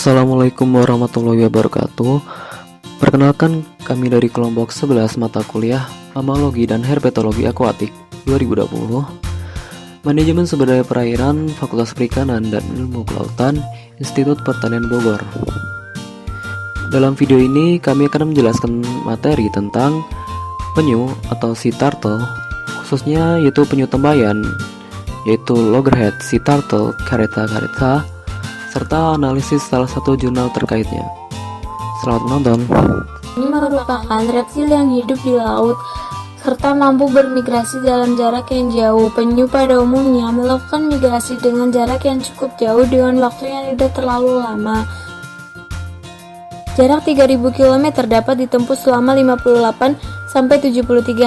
Assalamualaikum warahmatullahi wabarakatuh. Perkenalkan, kami dari kelompok 11 mata kuliah Mamalogi dan Herpetologi Akuatik 2020, Manajemen Sumber Daya Perairan, Fakultas Perikanan dan Ilmu Kelautan, Institut Pertanian Bogor. Dalam video ini kami akan menjelaskan materi tentang penyu atau sea turtle, khususnya yaitu penyu tempayan, yaitu loggerhead sea turtle caretta caretta, serta analisis salah satu jurnal terkaitnya. Selamat menonton. Ini merupakan reptil yang hidup di laut serta mampu bermigrasi dalam jarak yang jauh. Penyu pada umumnya melakukan migrasi dengan jarak yang cukup jauh dengan waktu yang tidak terlalu lama. Jarak 3000 km dapat ditempuh selama 58-73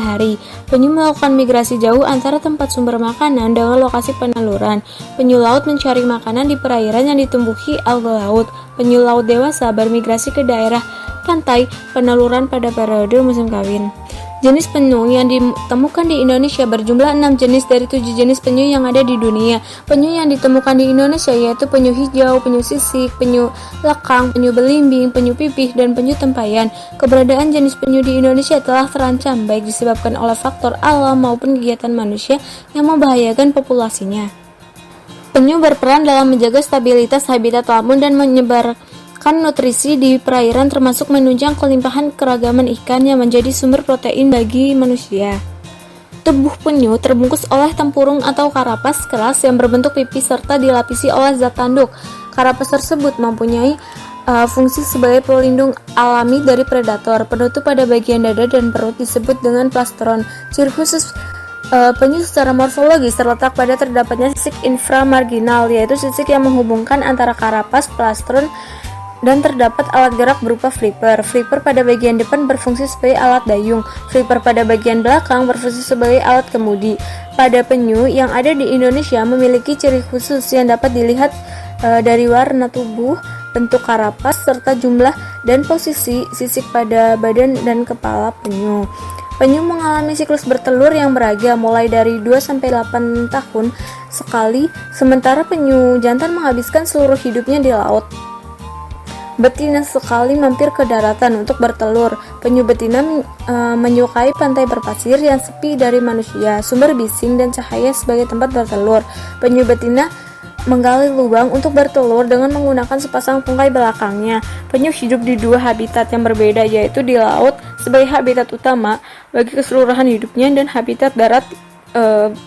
hari. Penyu melakukan migrasi jauh antara tempat sumber makanan dengan lokasi peneluran. Penyu laut mencari makanan di perairan yang ditumbuhi alga laut. Penyu laut dewasa bermigrasi ke daerah pantai peneluran pada periode musim kawin. Jenis penyu yang ditemukan di Indonesia berjumlah 6 jenis dari 7 jenis penyu yang ada di dunia. Penyu yang ditemukan di Indonesia yaitu penyu hijau, penyu sisik, penyu lekang, penyu belimbing, penyu pipih, dan penyu tempayan. Keberadaan jenis penyu di Indonesia telah terancam baik disebabkan oleh faktor alam maupun kegiatan manusia yang membahayakan populasinya. Penyu berperan dalam menjaga stabilitas habitat laut dan menyebarkan nutrisi di perairan, termasuk menunjang kelimpahan keragaman ikan yang menjadi sumber protein bagi manusia. Tubuh penyu terbungkus oleh tempurung atau karapas keras yang berbentuk pipih serta dilapisi oleh zat tanduk. Karapas tersebut mempunyai fungsi sebagai pelindung alami dari predator. Penutup pada bagian dada dan perut disebut dengan plastron. Ciri khusus penyu secara morfologis terletak pada terdapatnya sisik inframarginal, yaitu sisik yang menghubungkan antara karapas, plastron, dan terdapat alat gerak berupa flipper. Flipper pada bagian depan berfungsi sebagai alat dayung. Flipper pada bagian belakang berfungsi sebagai alat kemudi. Pada penyu yang ada di Indonesia memiliki ciri khusus yang dapat dilihat dari warna tubuh, bentuk karapas, serta jumlah dan posisi sisik pada badan dan kepala penyu. Penyu mengalami siklus bertelur yang beragam, mulai dari 2-8 tahun sekali, sementara penyu jantan menghabiskan seluruh hidupnya di laut. Betina sekali mampir ke daratan untuk bertelur. Penyu betina menyukai pantai berpasir yang sepi dari manusia, sumber bising dan cahaya sebagai tempat bertelur. Penyu betina menggali lubang untuk bertelur dengan menggunakan sepasang tungkai belakangnya. Penyu hidup di dua habitat yang berbeda, yaitu di laut sebagai habitat utama bagi keseluruhan hidupnya, dan habitat darat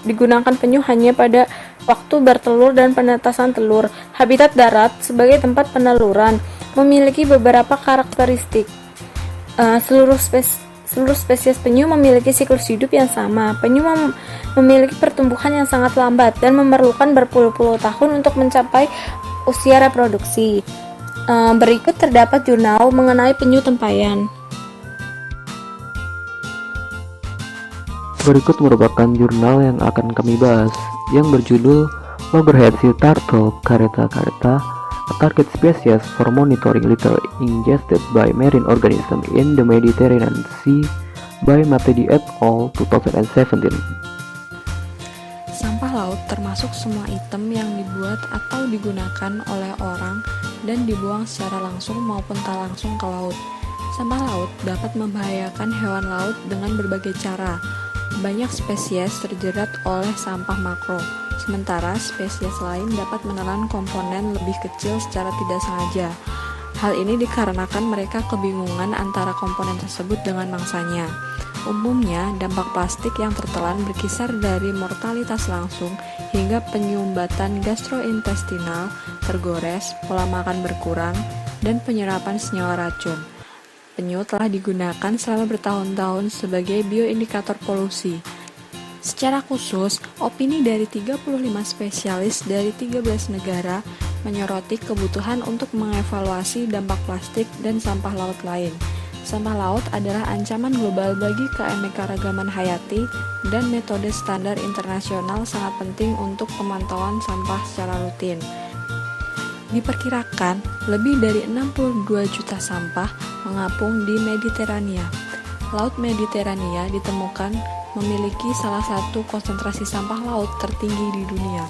digunakan penyu hanya pada waktu bertelur dan penetasan telur. Habitat darat sebagai tempat peneluran memiliki beberapa karakteristik. Seluruh spesies penyu memiliki siklus hidup yang sama. Penyu memiliki pertumbuhan yang sangat lambat dan memerlukan berpuluh-puluh tahun untuk mencapai usia reproduksi. Berikut terdapat jurnal mengenai penyu tempayan. Berikut merupakan jurnal yang akan kami bahas, yang berjudul Loggerhead Sea Turtle Caretta Caretta, a target species for monitoring litter ingested by marine organisms in the Mediterranean Sea by Matedi et al. 2017. Sampah laut termasuk semua item yang dibuat atau digunakan oleh orang dan dibuang secara langsung maupun tak langsung ke laut. Sampah laut dapat membahayakan hewan laut dengan berbagai cara. Banyak spesies terjerat oleh sampah makro, sementara spesies lain dapat menelan komponen lebih kecil secara tidak sengaja. Hal ini dikarenakan mereka kebingungan antara komponen tersebut dengan mangsanya. Umumnya, dampak plastik yang tertelan berkisar dari mortalitas langsung hingga penyumbatan gastrointestinal, tergores, pola makan berkurang, dan penyerapan senyawa racun. Penyu telah digunakan selama bertahun-tahun sebagai bioindikator polusi. Secara khusus, opini dari 35 spesialis dari 13 negara menyoroti kebutuhan untuk mengevaluasi dampak plastik dan sampah laut lain. Sampah laut adalah ancaman global bagi keanekaragaman hayati, dan metode standar internasional sangat penting untuk pemantauan sampah secara rutin. Diperkirakan lebih dari 62 juta sampah mengapung di Mediterania. Laut Mediterania ditemukan memiliki salah satu konsentrasi sampah laut tertinggi di dunia.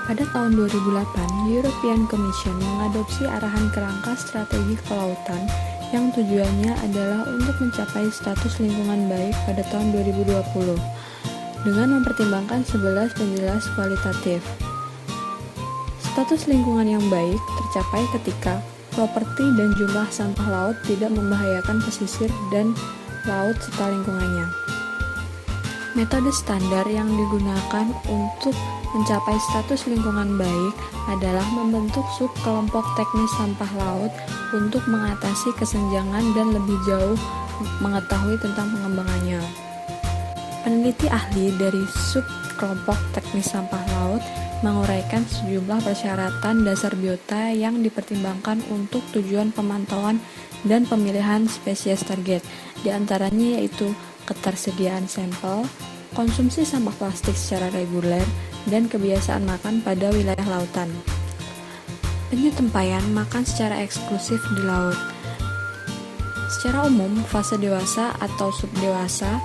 Pada tahun 2008, European Commission mengadopsi arahan kerangka strategi kelautan yang tujuannya adalah untuk mencapai status lingkungan baik pada tahun 2020 dengan mempertimbangkan 11 penjelas kualitatif. Status lingkungan yang baik tercapai ketika properti dan jumlah sampah laut tidak membahayakan pesisir dan laut serta lingkungannya. Metode standar yang digunakan untuk mencapai status lingkungan baik adalah membentuk subkelompok teknis sampah laut untuk mengatasi kesenjangan dan lebih jauh mengetahui tentang pengembangannya. Peneliti ahli dari subkelompok teknis sampah laut menguraikan sejumlah persyaratan dasar biota yang dipertimbangkan untuk tujuan pemantauan dan pemilihan spesies target, di antaranya yaitu ketersediaan sampel, konsumsi sampah plastik secara reguler, dan kebiasaan makan pada wilayah lautan. Penyu tempayan makan secara eksklusif di laut. Secara umum, fase dewasa atau subdewasa,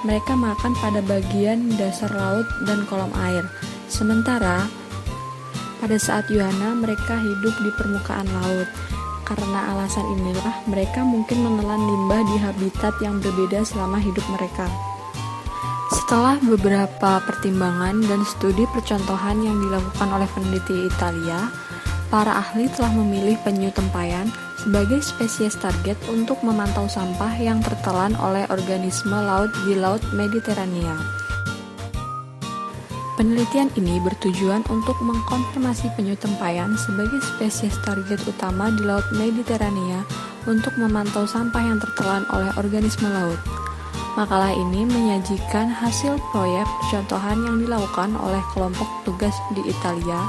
mereka makan pada bagian dasar laut dan kolom air. Sementara, pada saat Yuana mereka hidup di permukaan laut. Karena alasan inilah, mereka mungkin menelan limbah di habitat yang berbeda selama hidup mereka. Setelah beberapa pertimbangan dan studi percontohan yang dilakukan oleh peneliti Italia, para ahli telah memilih penyu tempayan sebagai spesies target untuk memantau sampah yang tertelan oleh organisme laut di Laut Mediterania. Penelitian ini bertujuan untuk mengkonfirmasi penyu tempayan sebagai spesies target utama di Laut Mediterania untuk memantau sampah yang tertelan oleh organisme laut. Makalah ini menyajikan hasil proyek percontohan yang dilakukan oleh kelompok tugas di Italia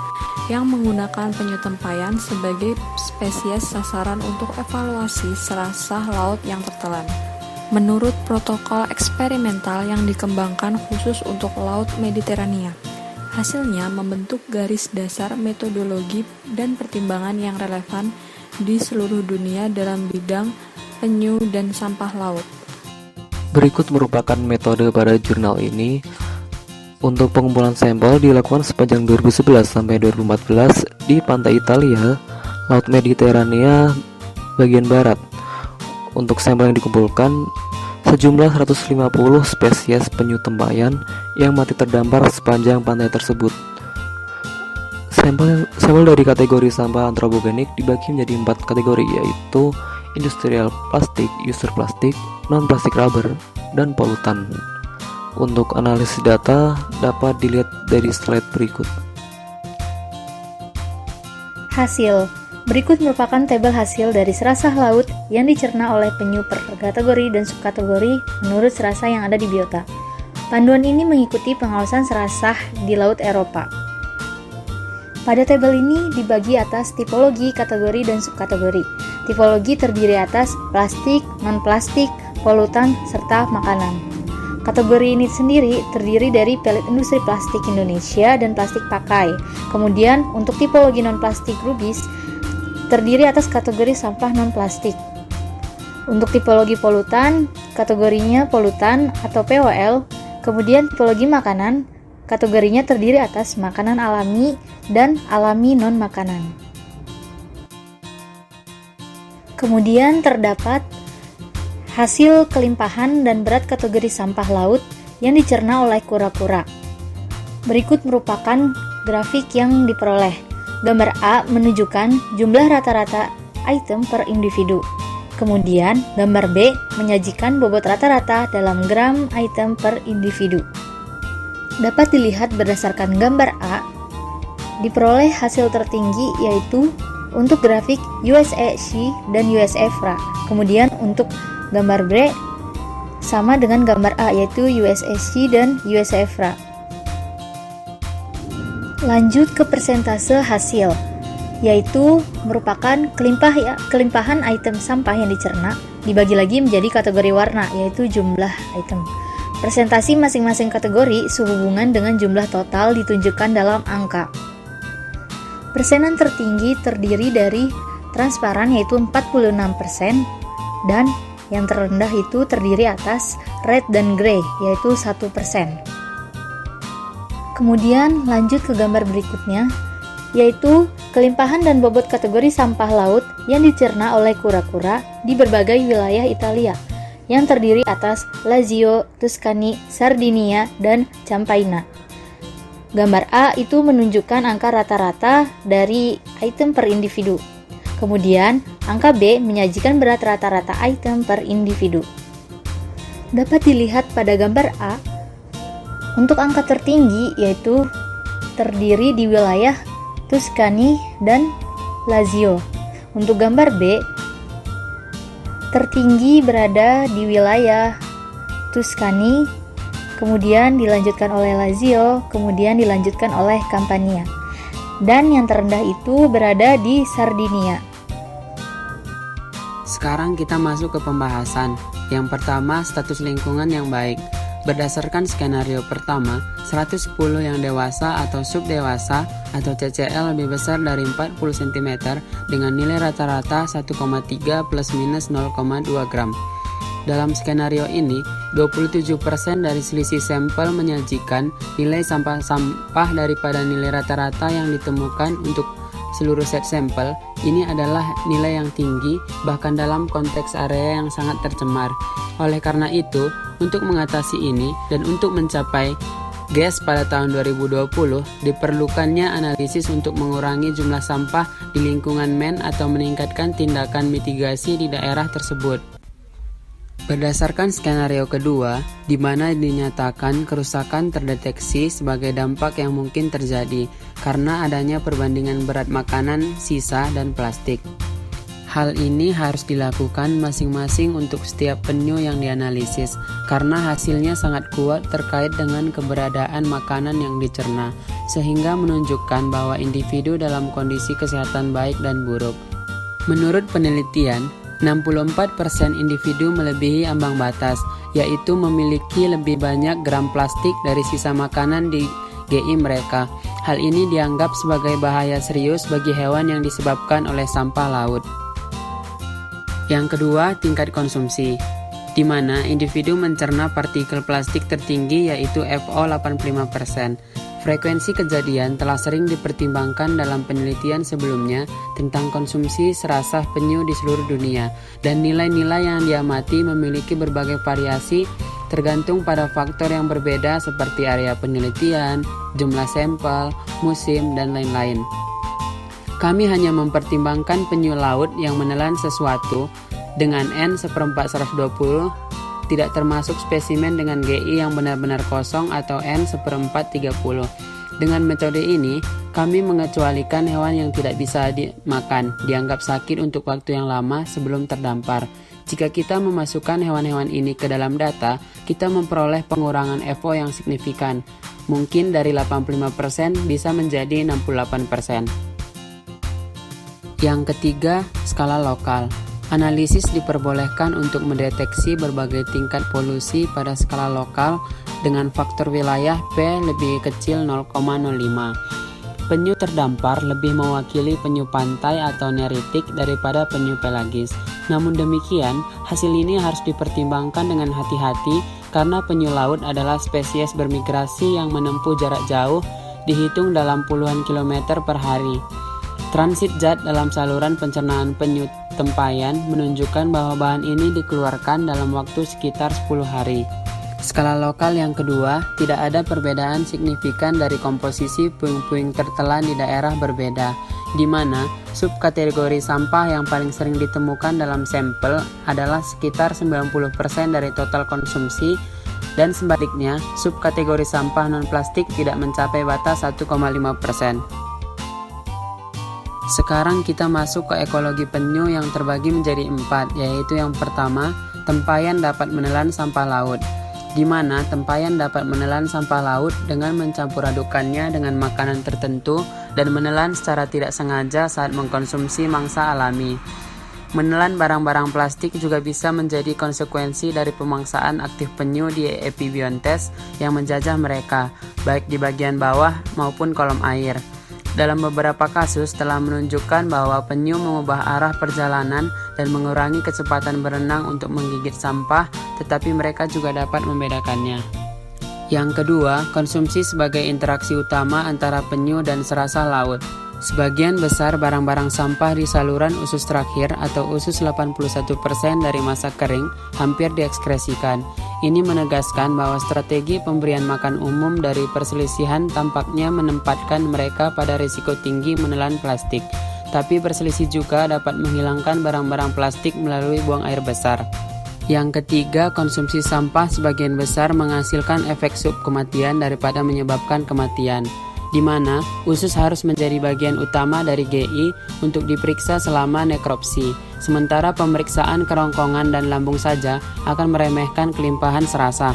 yang menggunakan penyu tempayan sebagai spesies sasaran untuk evaluasi serasah laut yang tertelan. Menurut protokol eksperimental yang dikembangkan khusus untuk Laut Mediterania, hasilnya membentuk garis dasar metodologi dan pertimbangan yang relevan di seluruh dunia dalam bidang penyu dan sampah laut. Berikut merupakan metode pada jurnal ini. Untuk pengumpulan sampel dilakukan sepanjang 2011 sampai 2014 di pantai Italia, Laut Mediterania bagian barat. Untuk sampel yang dikumpulkan, sejumlah 150 spesies penyu tempayan yang mati terdampar sepanjang pantai tersebut. Sampel dari kategori sampah antropogenik dibagi menjadi 4 kategori, yaitu industrial plastik, user plastik, non-plastik rubber, dan polutan. Untuk analisis data dapat dilihat dari slide berikut. Hasil. Berikut merupakan tabel hasil dari serasah laut yang dicerna oleh penyu per kategori dan subkategori menurut serasah yang ada di biota. Panduan ini mengikuti pengawasan serasah di Laut Eropa. Pada tabel ini dibagi atas tipologi, kategori, dan subkategori. Tipologi terdiri atas plastik, non-plastik, polutan, serta makanan. Kategori ini sendiri terdiri dari pelet industri plastik Indonesia dan plastik pakai. Kemudian untuk tipologi non-plastik Rubis terdiri atas kategori sampah non-plastik. Untuk tipologi polutan, kategorinya polutan atau POL. Kemudian tipologi makanan, kategorinya terdiri atas makanan alami dan alami non-makanan. Kemudian terdapat hasil kelimpahan dan berat kategori sampah laut yang dicerna oleh kura-kura. Berikut merupakan grafik yang diperoleh. Gambar A menunjukkan jumlah rata-rata item per individu. Kemudian gambar B menyajikan bobot rata-rata dalam gram item per individu. Dapat dilihat berdasarkan gambar A, diperoleh hasil tertinggi yaitu untuk grafik USAC dan USEFRA. Kemudian untuk gambar B sama dengan gambar A yaitu USAC dan USEFRA. Lanjut ke persentase hasil, yaitu merupakan kelimpahan item sampah yang dicerna dibagi lagi menjadi kategori warna, yaitu jumlah item. Presentasi masing-masing kategori sehubungan dengan jumlah total ditunjukkan dalam angka. Persenan tertinggi terdiri dari transparan yaitu 46% dan yang terendah itu terdiri atas red dan grey yaitu 1%. Kemudian lanjut ke gambar berikutnya, yaitu kelimpahan dan bobot kategori sampah laut yang dicerna oleh kura-kura di berbagai wilayah Italia, yang terdiri atas Lazio, Tuscany, Sardinia, dan Campania. Gambar A itu menunjukkan angka rata-rata dari item per individu. Kemudian, angka B menyajikan berat rata-rata item per individu. Dapat dilihat pada gambar A, untuk angka tertinggi yaitu terdiri di wilayah Tuscany dan Lazio. Untuk gambar B, tertinggi berada di wilayah Tuscany, kemudian dilanjutkan oleh Lazio, kemudian dilanjutkan oleh Campania. Dan yang terendah itu berada di Sardinia. Sekarang kita masuk ke pembahasan. Yang pertama, status lingkungan yang baik. Berdasarkan skenario pertama, 110 yang dewasa atau subdewasa atau CCL lebih besar dari 40 cm dengan nilai rata-rata 1,3 plus minus 0,2 gram. Dalam skenario ini, 27% dari selisih sampel menyajikan nilai sampah daripada nilai rata-rata yang ditemukan untuk seluruh set sampel. Ini adalah nilai yang tinggi, bahkan dalam konteks area yang sangat tercemar. Oleh karena itu, untuk mengatasi ini dan untuk mencapai GES pada tahun 2020, diperlukannya analisis untuk mengurangi jumlah sampah di lingkungan atau meningkatkan tindakan mitigasi di daerah tersebut. Berdasarkan skenario kedua, di mana dinyatakan kerusakan terdeteksi sebagai dampak yang mungkin terjadi karena adanya perbandingan berat makanan, sisa, dan plastik. Hal ini harus dilakukan masing-masing untuk setiap penyu yang dianalisis karena hasilnya sangat kuat terkait dengan keberadaan makanan yang dicerna, sehingga menunjukkan bahwa individu dalam kondisi kesehatan baik dan buruk. Menurut penelitian, 64% individu melebihi ambang batas, yaitu memiliki lebih banyak gram plastik dari sisa makanan di GI mereka. Hal ini dianggap sebagai bahaya serius bagi hewan yang disebabkan oleh sampah laut. Yang kedua, tingkat konsumsi, di mana individu mencerna partikel plastik tertinggi yaitu FO 85%. Frekuensi kejadian telah sering dipertimbangkan dalam penelitian sebelumnya tentang konsumsi serasah penyu di seluruh dunia, dan nilai-nilai yang diamati memiliki berbagai variasi tergantung pada faktor yang berbeda seperti area penelitian, jumlah sampel, musim, dan lain-lain. Kami hanya mempertimbangkan penyu laut yang menelan sesuatu dengan N ¼ 120, tidak termasuk spesimen dengan GI yang benar-benar kosong atau N ¼ 30. Dengan metode ini, kami mengecualikan hewan yang tidak bisa dimakan, dianggap sakit untuk waktu yang lama sebelum terdampar. Jika kita memasukkan hewan-hewan ini ke dalam data, kita memperoleh pengurangan FO yang signifikan. Mungkin dari 85% bisa menjadi 68%. Yang ketiga, skala lokal. Analisis diperbolehkan untuk mendeteksi berbagai tingkat polusi pada skala lokal dengan faktor wilayah P lebih kecil 0,05. Penyu terdampar lebih mewakili penyu pantai atau neritik daripada penyu pelagis. Namun demikian, hasil ini harus dipertimbangkan dengan hati-hati karena penyu laut adalah spesies bermigrasi yang menempuh jarak jauh dihitung dalam puluhan kilometer per hari. Transit zat dalam saluran pencernaan penyu tempayan menunjukkan bahwa bahan ini dikeluarkan dalam waktu sekitar 10 hari. Skala lokal yang kedua, tidak ada perbedaan signifikan dari komposisi puing-puing tertelan di daerah berbeda, di mana subkategori sampah yang paling sering ditemukan dalam sampel adalah sekitar 90% dari total konsumsi, dan sebaliknya, subkategori sampah non-plastik tidak mencapai batas 1,5%. Sekarang kita masuk ke ekologi penyu yang terbagi menjadi 4, yaitu yang pertama, tempayan dapat menelan sampah laut, di mana tempayan dapat menelan sampah laut dengan mencampur adukannya dengan makanan tertentu dan menelan secara tidak sengaja saat mengkonsumsi mangsa alami. Menelan barang-barang plastik juga bisa menjadi konsekuensi dari pemangsaan aktif penyu di epibiontes yang menjajah mereka, baik di bagian bawah maupun kolom air. Dalam beberapa kasus telah menunjukkan bahwa penyu mengubah arah perjalanan dan mengurangi kecepatan berenang untuk menggigit sampah, tetapi mereka juga dapat membedakannya. Yang kedua, konsumsi sebagai interaksi utama antara penyu dan serasa laut. Sebagian besar barang-barang sampah di saluran usus terakhir atau usus 81% dari masa kering hampir diekskresikan. Ini menegaskan bahwa strategi pemberian makan umum dari perselisihan tampaknya menempatkan mereka pada risiko tinggi menelan plastik. Tapi perselisih juga dapat menghilangkan barang-barang plastik melalui buang air besar. Yang ketiga, konsumsi sampah sebagian besar menghasilkan efek subkematian daripada menyebabkan kematian, di mana usus harus menjadi bagian utama dari GI untuk diperiksa selama nekropsi, sementara pemeriksaan kerongkongan dan lambung saja akan meremehkan kelimpahan serasa.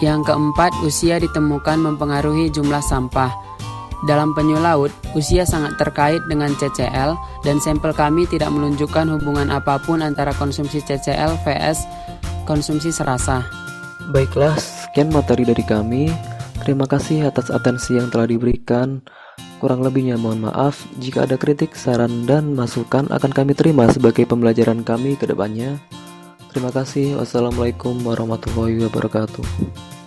Yang keempat, usia ditemukan mempengaruhi jumlah sampah. Dalam penyu laut, usia sangat terkait dengan CCL dan sampel kami tidak menunjukkan hubungan apapun antara konsumsi CCL vs konsumsi serasa. Baiklah, sekian materi dari kami. Terima kasih atas atensi yang telah diberikan. Kurang lebihnya mohon maaf. Jika ada kritik, saran, dan masukan akan kami terima sebagai pembelajaran kami ke depannya. Terima kasih. Wassalamualaikum warahmatullahi wabarakatuh.